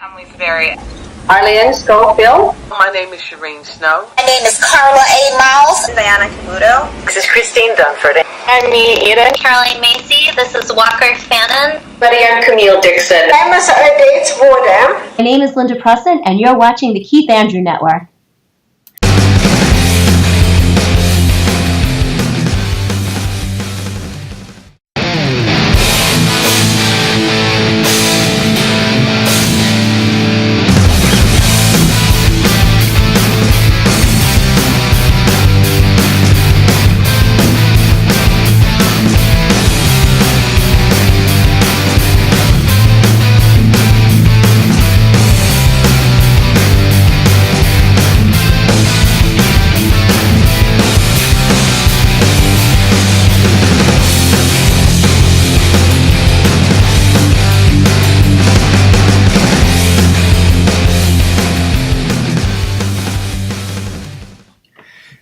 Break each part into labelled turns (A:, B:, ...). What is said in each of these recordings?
A: Emily Severy.
B: Arlene Schofield.
C: My name is Shireen Snow.
D: My name is Carla A. Miles.
E: Diana Camuto.
F: This is Christine Dunford.
G: I'm me, Eden.
H: Caroline Macy. This is Walker Fannin.
I: Lydia Camille Dixon.
J: I'm Sarah Dates Wardam.
K: My name is Linda Preston, and you're watching the Keith Andrew Network.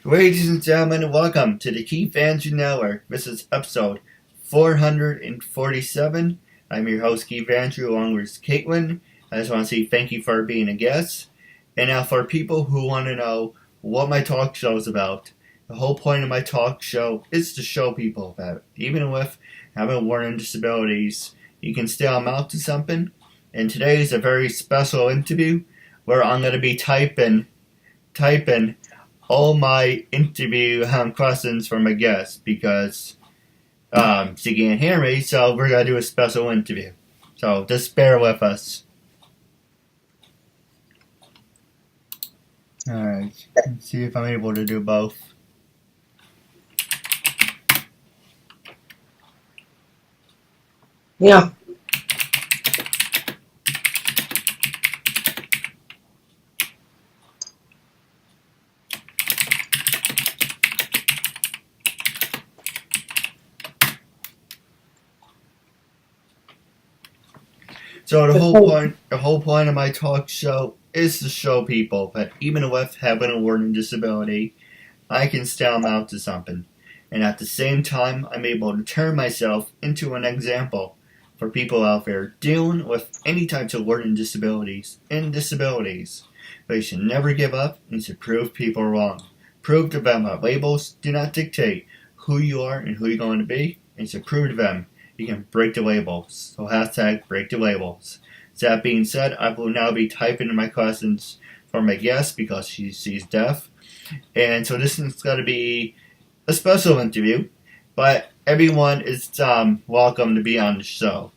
L: Ladies and gentlemen, welcome to the Keith Andrew Network. This is episode 447. I'm your host, Keith Andrew, along with Caitlin. I just want to say thank you for being a guest. And now for people who want to know what my talk show is about, the whole point of my talk show is to show people that even with having learning disabilities, you can still amount to something. And today is a very special interview where I'm going to be typing all my interview questions for my guests because she can't hear me, so we're going to do a special interview. So just bear with us. Alright, let's see if I'm able to do both.
J: Yeah.
L: So the whole point of my talk show is to show people that even with having a learning disability, I can still amount to something. And at the same time, I'm able to turn myself into an example for people out there dealing with any types of learning disabilities and disabilities. They should never give up and should prove people wrong. Prove to them that labels do not dictate who you are and who you're going to be, and should prove to them you can break the labels. So hashtag break the labels. So that being said, I will now be typing in my questions for my guest because she's deaf. And so this is going to be a special interview, but everyone is welcome to be on the show.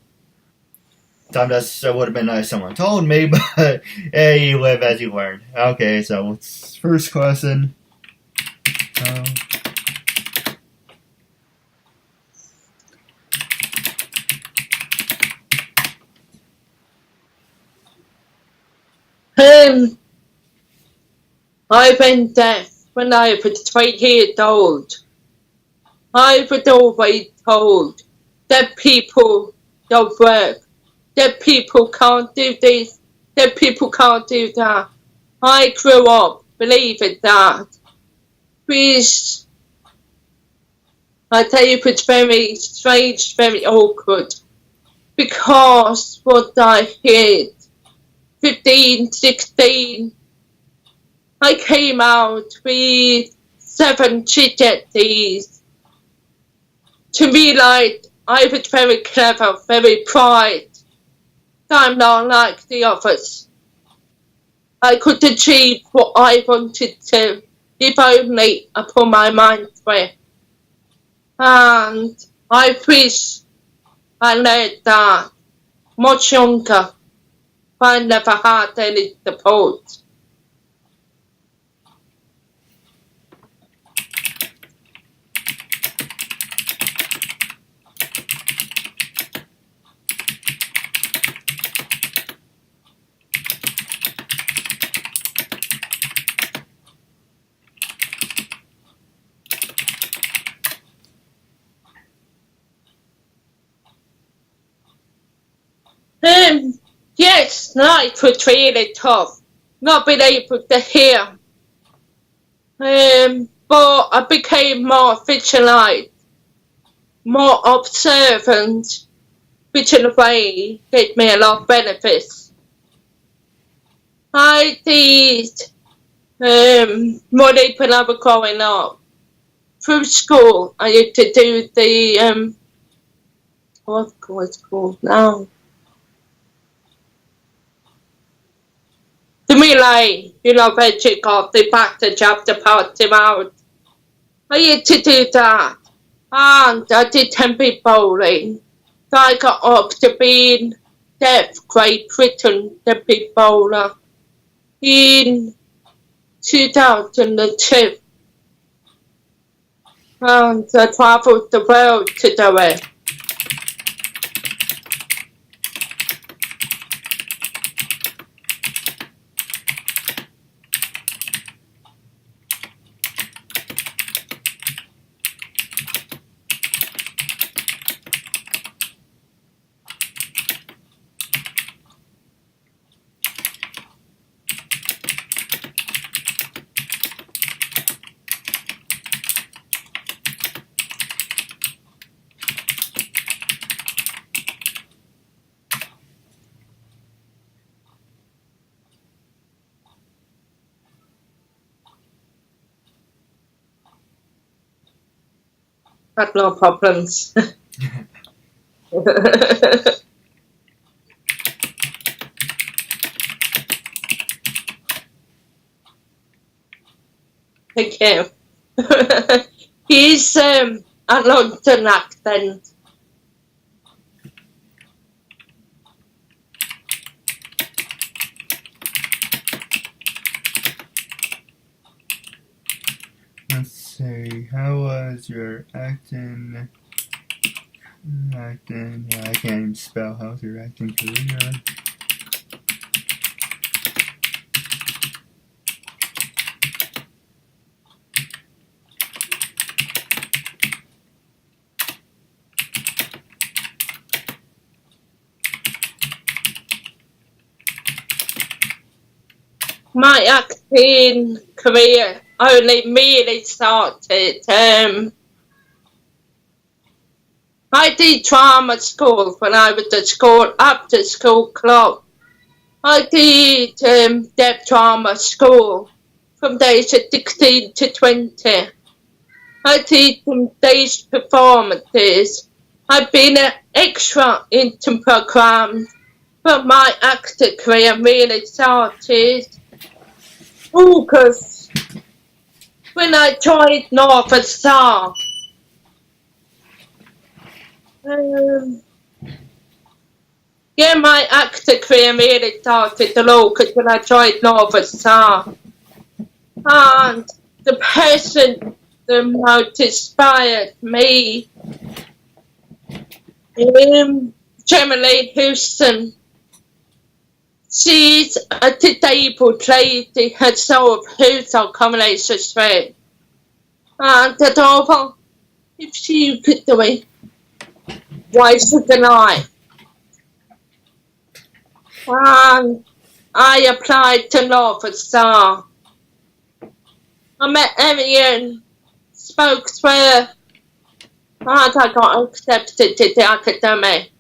L: Sometimes it would have been nice if someone told me, but hey, you live as you learn. Okay, so first question.
J: I've been deaf when I was 3 years old. I was always told that people don't work, that people can't do this, that people can't do that. I grew up believing that, which I tell you was very strange, very awkward, because what I heard 15, 16, I came out with 7 GCSEs. To realize I was very clever, very proud. I'm not like the others. I could achieve what I wanted to if only I put my mind to it. And I wish I learned that much younger. I never had any support. Yes, life was really tough, not being able to hear. But I became more vigilant, more observant, which in a way gave me a lot of benefits. I did money when I was growing up. Through school, I used to do the what's it called now? The relay, where you got the package up to pass them out. I used to do that. And I did temporary bowling. So I got up to being deaf Great Britain temporary bowler in 2002. And I travelled the world to do it. Had no problems. Thank you. He's a London accent.
L: Let's see, how was your acting? Yeah, I can't even spell. How's your acting career?
J: My acting career only really started. I did drama school when I was at school, after school club. I did deaf drama school from the age of 16 to 20. I did some stage performances. I've been an extra in some programs, but my acting career really started August when I joined North Star. Yeah, my acting career really started in August when I joined North Star. And the person that most inspired me, Gemma Houston. She's a disabled lady herself who's on combination strength. And I thought, if she could do it, why shouldn't I? And I applied to North Star. I met Evian, spoke to her, and I got accepted to the academy.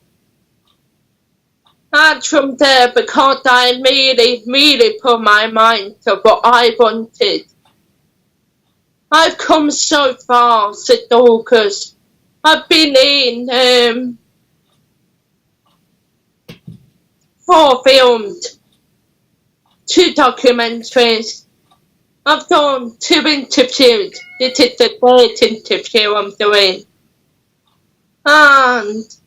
J: And from there, because I really put my mind to what I wanted, I've come so far since August. I've been in 4 films, 2 documentaries. I've done 2 interviews. This is the 3rd interview I'm doing. And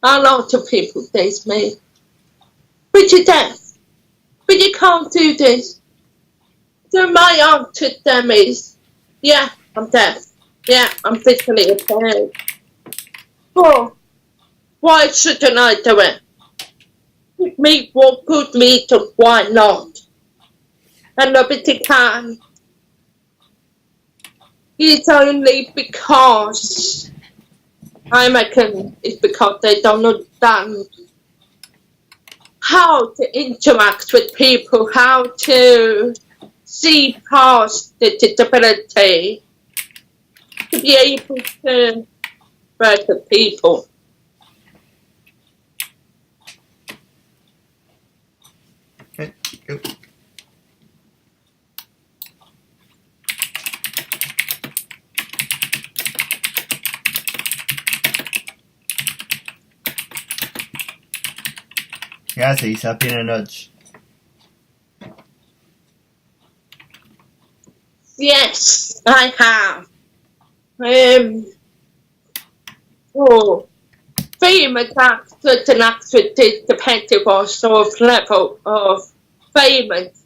J: a lot of people say to me, but you're deaf, but you can't do this. So my answer to them is, yeah, I'm deaf. Yeah, I'm visually impaired. But why shouldn't I do it? What good me to why not? And nobody can. It's only because I reckon it's because they don't understand how to interact with people, how to see past the disability, to be able to work with people.
L: Kathy, stop being a nudge.
J: Yes, I have. Famous actors and actresses depending on sort of level of famous.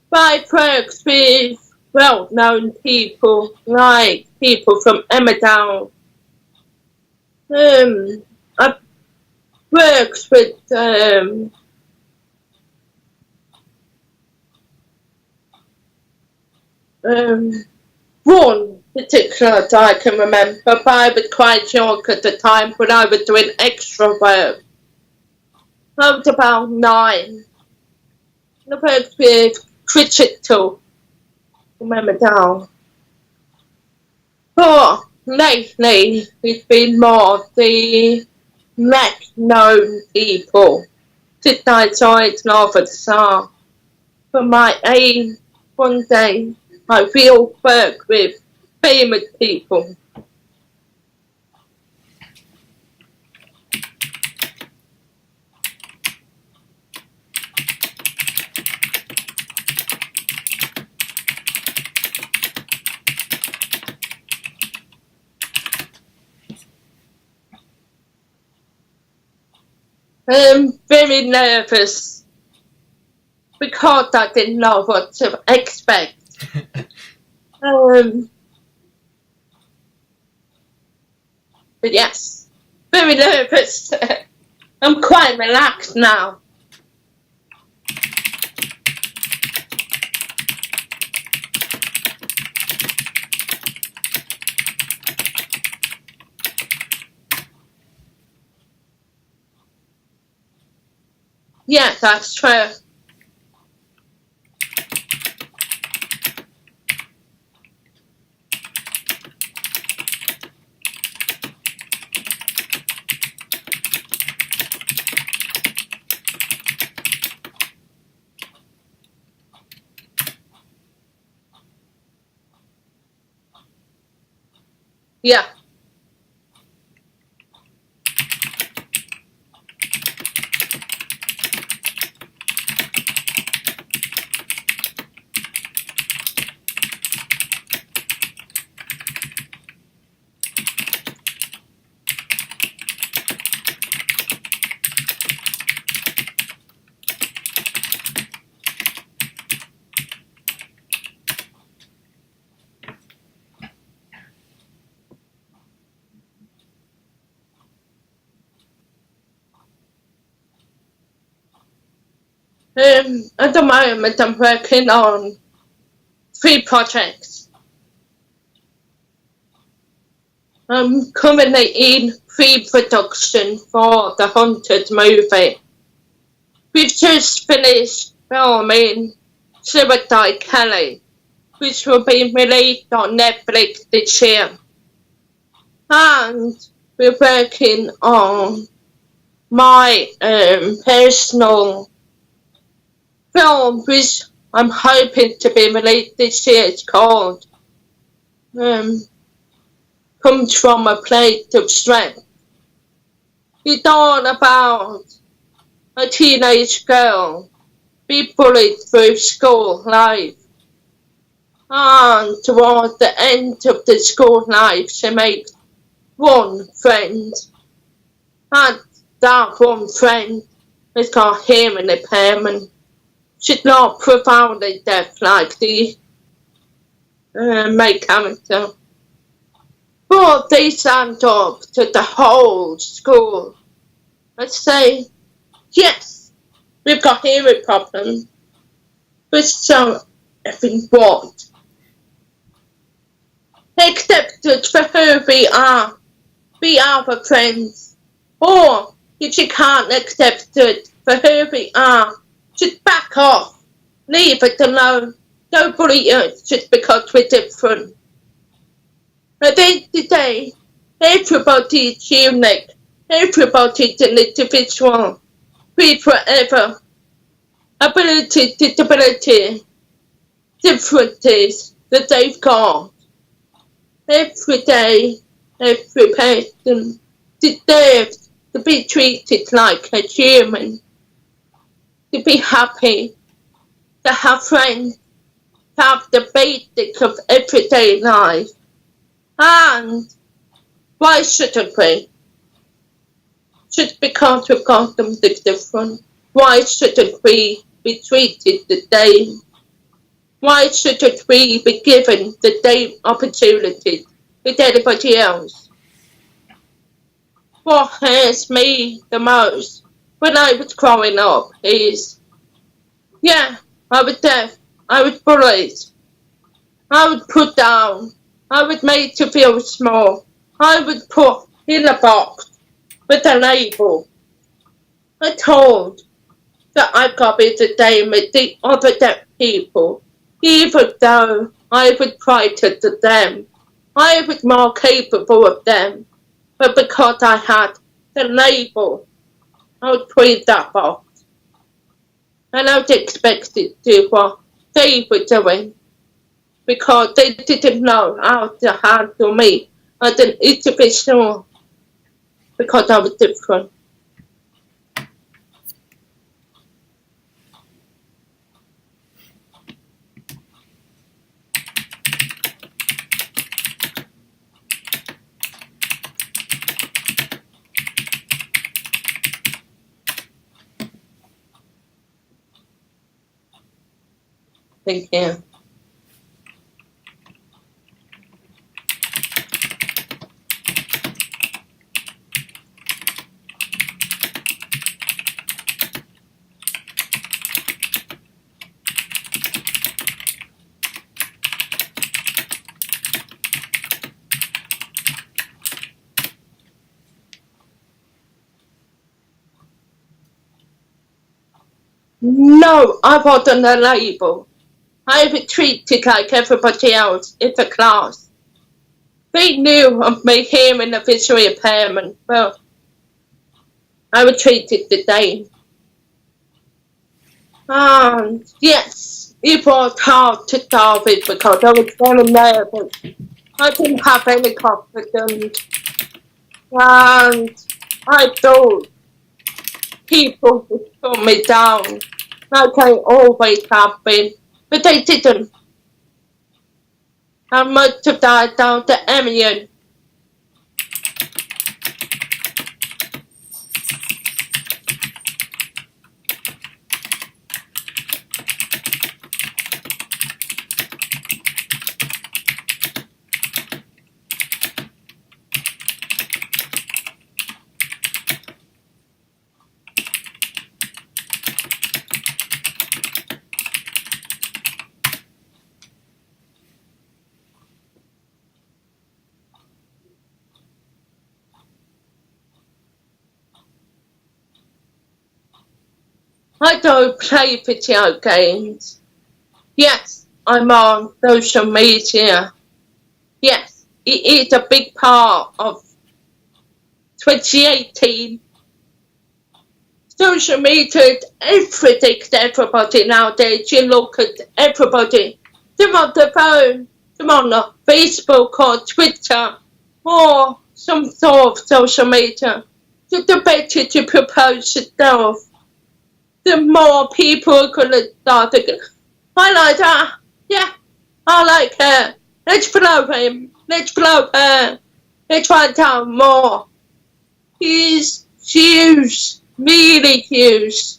J: By works with well-known people like people from Emmerdale. I works with one particular that I can remember, but I was quite young at the time when I was doing extra work. I was about 9. I worked with Crichton from Emmerdale. But lately, it's been more the less known people. Since I joined Northern Star. But my aim one day, I will work with famous people. I'm very nervous because I didn't know what to expect. But yes, very nervous. I'm quite relaxed now. Yeah, that's true. Yeah. At the moment, I'm working on 3 projects. I'm currently in pre-production for the Haunted movie. We've just finished filming Suicide Kelly, which will be released on Netflix this year. And we're working on my personal film, which I'm hoping to be released this year. It's called Comes From a Place of Strength. It's all about a teenage girl be bullied through school life. And towards the end of the school life, she makes one friend. And that one friend has got hearing impairment. She's not profoundly deaf like the main character. But they stand up to the whole school and say, yes, we've got hearing problems, but so effing what? Accept us for who we are. Be our friends. Or if you can't accept us for who we are, just back off. Leave it alone. Don't bully us just because we're different. At the end of the day, everybody is unique. Everybody is an individual. We forever. ability, disability, differences that they've got. Every day, every person deserves to be treated like a human, to be happy, to have friends, to have the basics of everyday life. And why shouldn't we? Just because we've got something different, why shouldn't we be treated the same? Why shouldn't we be given the same opportunities with anybody else? What hurts me the most when I was growing up is, yeah, I was deaf, I was bullied, I was put down, I was made to feel small, I was put in a box with a label. I told that I've got to be the same as the other deaf people, even though I was brighter than them. I was more capable of them, but because I had the label, I was put in that box. And I was expected to do what they were doing, because they didn't know how to handle me as an individual, because I was different. Thank you. No, I wasn't a label. I was treated like everybody else in the class. They knew of my hearing and visual impairment, but I was treated the same. And yes, it was hard to start with because I was very nervous. I didn't have any confidence. And I thought people would put me down, like I always have been, but they didn't. I must have died down to Emion. I don't play video games. Yes, I'm on social media. Yes, it is a big part of 2018. Social media is everything to everybody nowadays. You look at everybody. They're on the phone, they're on Facebook or Twitter or some sort of social media. The better to propose yourself, the more people are going to start thinking, I like that. Yeah, I like her. Let's blow him. Let's blow her. Let's find out more. He's huge. Really huge.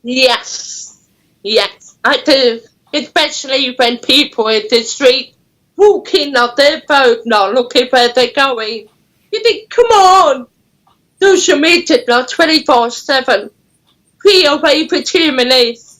J: Yes. Yes, I do. Especially when people in the street walking on their phone, not looking where they're going. You think, come on. Social media not 24/7. Be away for 2 minutes.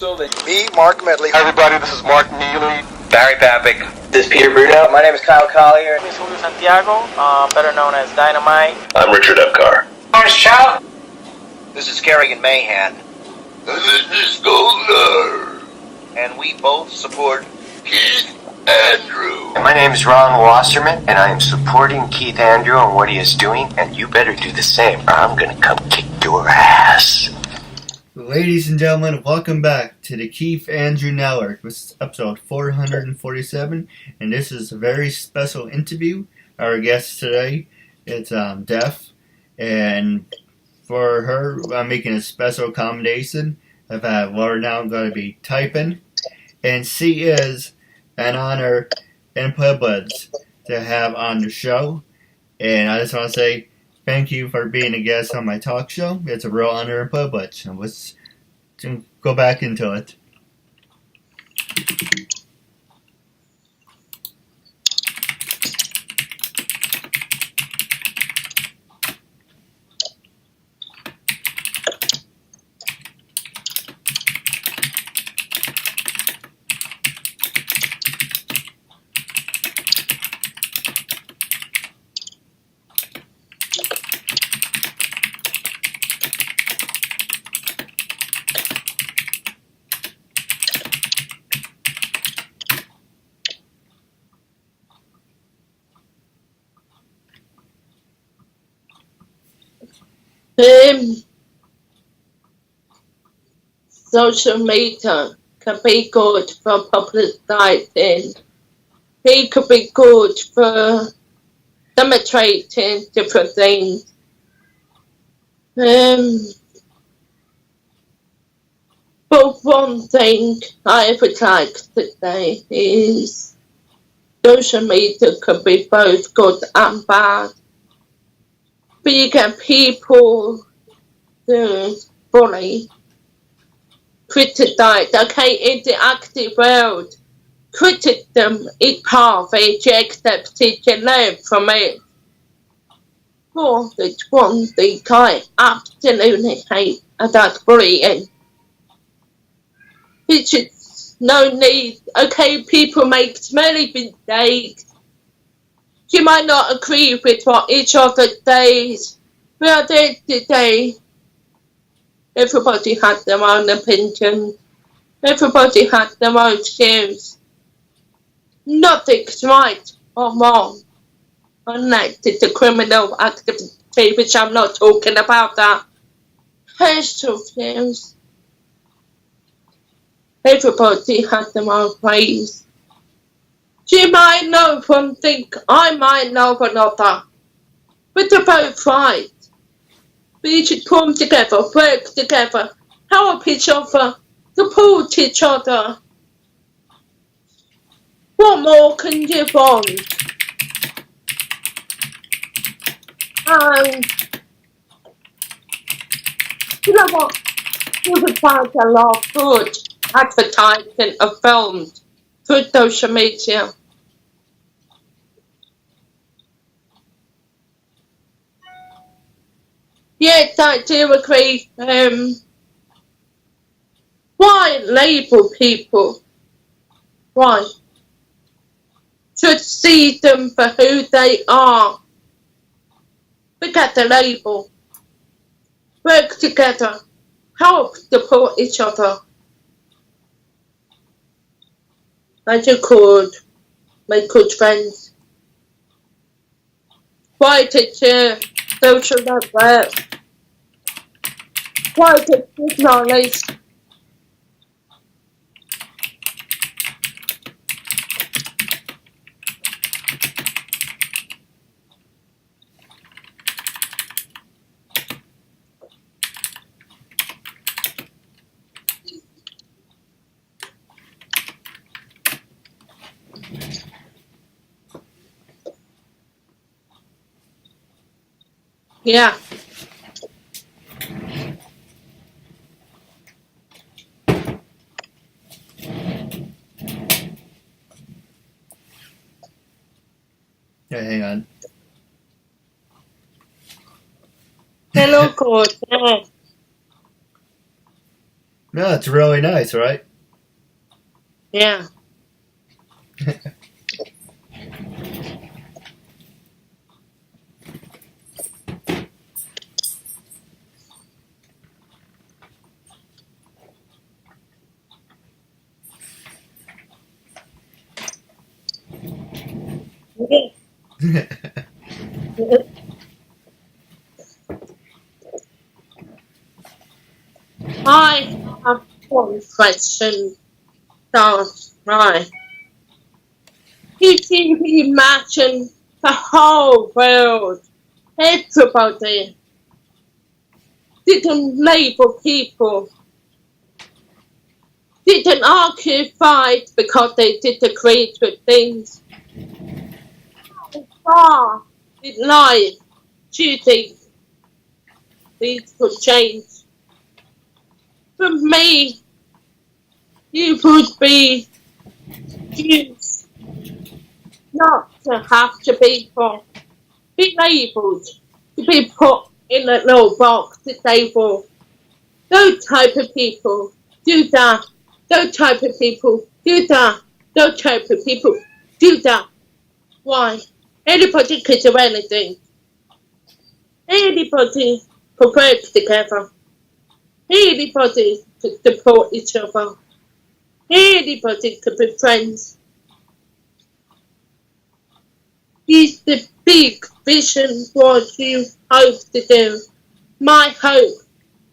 A: Me, Mark Medley.
E: Hi everybody, this is Mark Neely.
F: Barry Papick.
G: This is Peter Bruno.
M: My name is Kyle Collier.
N: This is Julio Santiago, better known as Dynamite.
F: I'm Richard Epcar.
M: Orange Chow.
G: This is Kerrigan Mahan.
E: This is Goldner.
G: And we both support
E: Keith Andrew.
O: My name is Ron Wasserman, and I am supporting Keith Andrew and what he is doing, and you better do the same, or I'm gonna come kick your ass.
L: Ladies and gentlemen, welcome back to the Keith Andrew Network. This is episode 447, and this is a very special interview. Our guest today is deaf, and for her, I'm making a special accommodation. I've had Laura now going to be typing, and she is an honor and privilege to have on the show. And I just want to say thank you for being a guest on my talk show. It's a real honor and privilege. And let's go back into it.
J: Social media can be good for publicizing. It could be good for demonstrating different things. But one thing I would like to say is social media can be both good and bad. But you get people who bully, criticize, okay, in the active world, criticism is part of it, you accept it, you learn from it. But there's one thing I absolutely hate, and that's bullying. It's just no need, okay, people make many mistakes. You might not agree with what each other says, but at the end of the day, everybody has their own opinion. Everybody has their own views. Nothing's right or wrong, unless it's a criminal activity, which I'm not talking about that. Personal views. Everybody has their own ways. You might know one thing, I might know another, but they're both right. We should come together, work together, help each other, support each other. What more can you want? And you know what? You would find a lot of good advertising of films through social media. Yes, I do agree. Why label people? Why? Should see them for who they are. Forget the label. Work together. Help support each other. And you could make good friends. Why did you social network? Why did you acknowledge? Yeah.
L: Yeah, hang on.
J: Hello, coach.
L: No, it's really nice, right?
J: Yeah. I have one question. Right. If you imagine the whole world, everybody didn't label people, didn't argue, fight because they disagreed with things. How far in life do you think these could change? For me, it would be used not to have to be labelled, to be put in a little box to say, well, those type of people do that, those type of people do that, those type of people do that. Why? Anybody can do anything. Anybody could work together. Anybody could support each other. Anybody could be friends. Is the big vision what you hope to do. My hope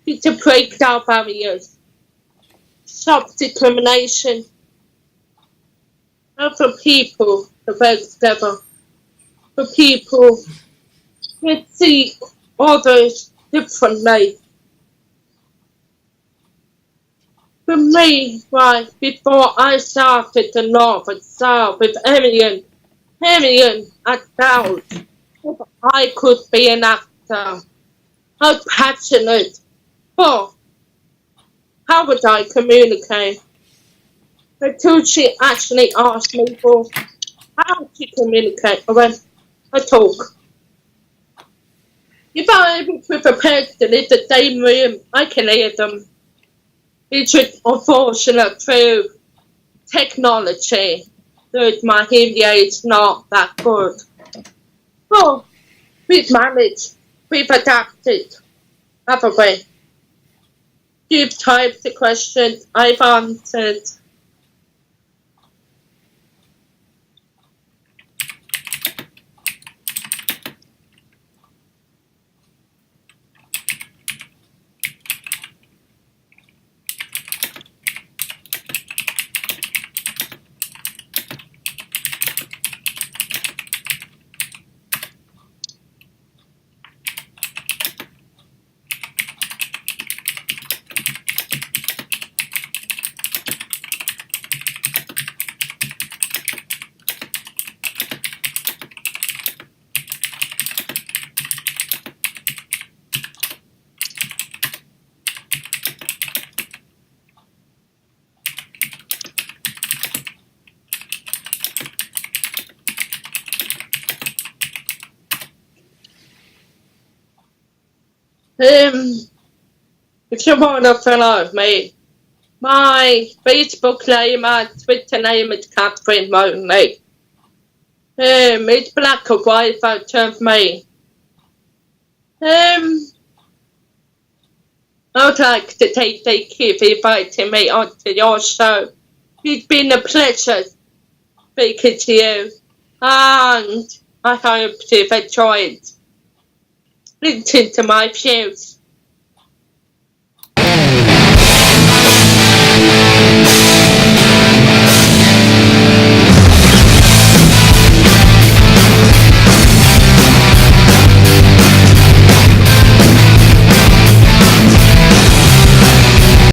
J: is to break down barriers, stop discrimination, and for people to work together, for people to see others differently. For me, right before I started the North and South with Arian I doubt if I could be an actor. I'm passionate, but how would I communicate? Until she actually asked me for how to communicate, I went, I talk. If I'm with a person in the same room, I can hear them. It's just unfortunate through technology that my hearing is not that good. But we've managed, we've adapted, haven't we? You've typed the question, I've answered. If you want to follow me, my Facebook name and Twitter name is Katherine Rowley. It's black and white photo of me. I would like to thank you for inviting me onto your show. It's been a pleasure speaking to you, and I hope you've enjoyed listening to my views.